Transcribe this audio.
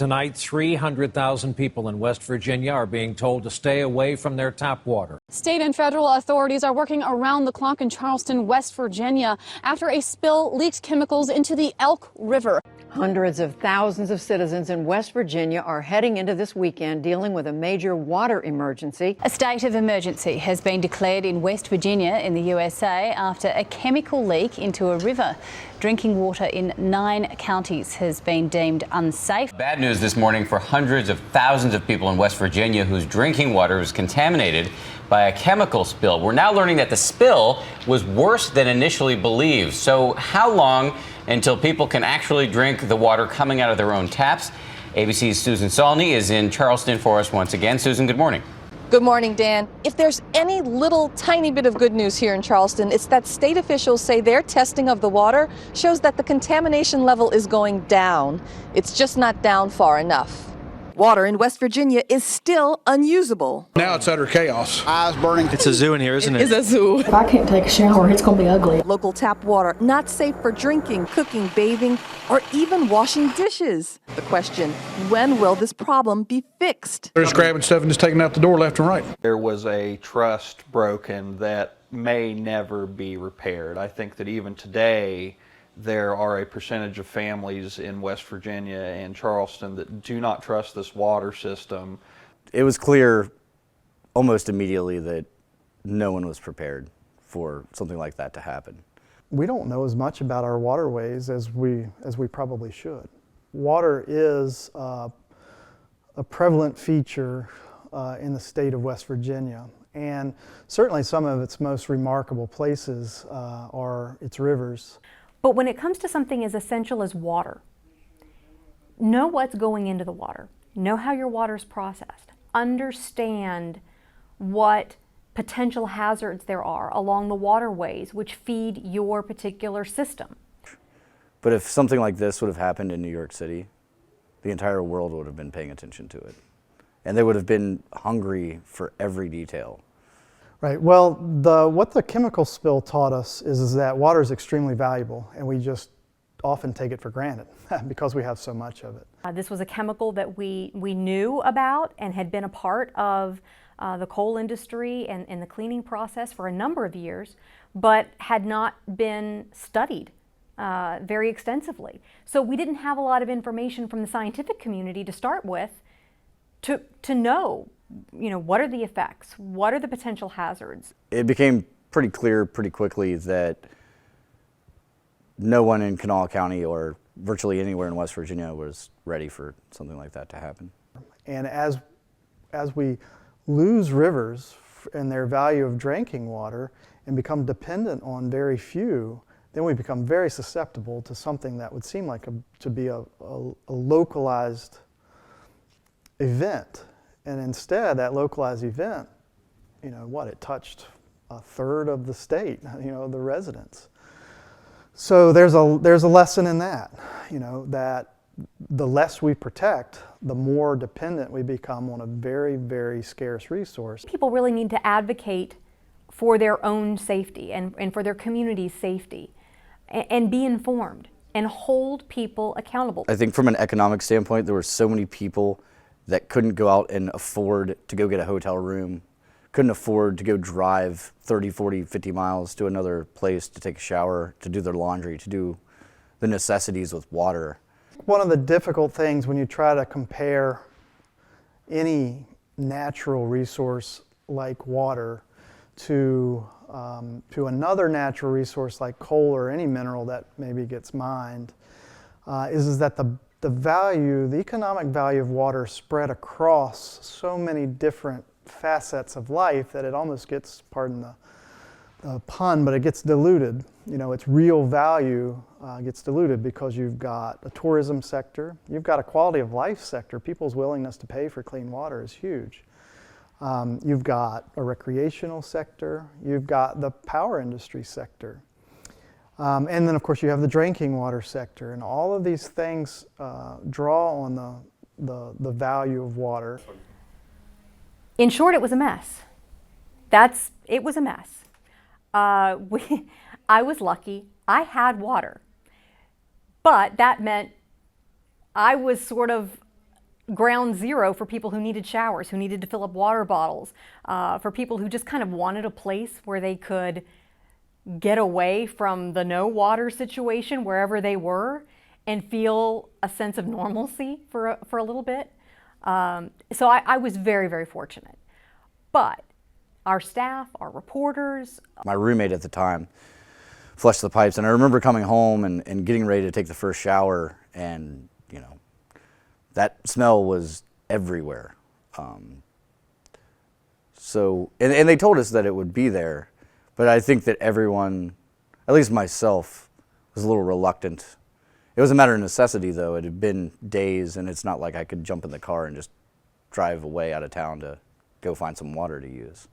Tonight, 300,000 people in West Virginia are being told to stay away from their tap water. State and federal authorities are working around the clock in Charleston, West Virginia, after a spill leaked chemicals into the Elk River. Hundreds of thousands of citizens in West Virginia are heading into this weekend dealing with a major water emergency. A state of emergency has been declared in West Virginia in the USA after a chemical leak into a river. Drinking water in 9 counties has been deemed unsafe. Bad news this morning for hundreds of thousands of people in West Virginia whose drinking water was contaminated by a chemical spill. We're now learning that the spill was worse than initially believed. So how long until people can actually drink the water coming out of their own taps? ABC's Susan Salney is in Charleston for us once again. Susan, good morning. Good morning, Dan. If there's any little tiny bit of good news here in Charleston, it's that state officials say their testing of the water shows that the contamination level is going down. It's just not down far enough. Water in West Virginia is still unusable. Now it's utter chaos. Eyes burning. It's a zoo in here, isn't it? It's a zoo. If I can't take a shower, it's going to be ugly. Local tap water, not safe for drinking, cooking, bathing, or even washing dishes. The question, when will this problem be fixed? They're just grabbing stuff and just taking it out the door left and right. There was a trust broken that may never be repaired. I think that even today, there are a percentage of families in West Virginia and Charleston that do not trust this water system. It was clear almost immediately that no one was prepared for something like that to happen. We don't know as much about our waterways as we probably should. Water is a prevalent feature in the state of West Virginia, and certainly some of its most remarkable places are its rivers. But when it comes to something as essential as water, know what's going into the water. Know how your water's processed. Understand what potential hazards there are along the waterways which feed your particular system. But if something like this would have happened in New York City, the entire world would have been paying attention to it. And they would have been hungry for every detail. Right. Well, what the chemical spill taught us is that water is extremely valuable, and we just often take it for granted because we have so much of it. This was a chemical that we knew about and had been a part of the coal industry and the cleaning process for a number of years, but had not been studied very extensively. So we didn't have a lot of information from the scientific community to start with to know, what are the effects? What are the potential hazards? It became pretty clear pretty quickly that no one in Kanawha County or virtually anywhere in West Virginia was ready for something like that to happen. And as we lose rivers and their value of drinking water and become dependent on very few, then we become very susceptible to something that would seem like to be a localized event. And instead, that localized event, it touched a third of the state, the residents. So there's a lesson in that, that the less we protect, the more dependent we become on a very, very scarce resource. People really need to advocate for their own safety and for their community's safety and be informed and hold people accountable. I think from an economic standpoint, there were so many people that couldn't go out and afford to go get a hotel room, couldn't afford to go drive 30, 40, 50 miles to another place to take a shower, to do their laundry, to do the necessities with water. One of the difficult things when you try to compare any natural resource like water to another natural resource like coal or any mineral that maybe gets mined is that the economic value of water spread across so many different facets of life that it almost gets, pardon the pun, but it gets diluted. Its real value gets diluted because you've got a tourism sector, you've got a quality of life sector. People's willingness to pay for clean water is huge. You've got a recreational sector, you've got the power industry sector. And then, of course, you have the drinking water sector, and all of these things draw on the value of water. In short, it was a mess. It was a mess. I was lucky. I had water, but that meant I was sort of ground zero for people who needed showers, who needed to fill up water bottles, for people who just kind of wanted a place where they could get away from the no water situation wherever they were and feel a sense of normalcy for a little bit. So I was very, very fortunate. But our staff, our reporters. My roommate at the time flushed the pipes, and I remember coming home and getting ready to take the first shower, and you know, that smell was everywhere. So, and they told us that it would be there, but I think that everyone, at least myself, was a little reluctant. It was a matter of necessity, though. It had been days, and it's not like I could jump in the car and just drive away out of town to go find some water to use.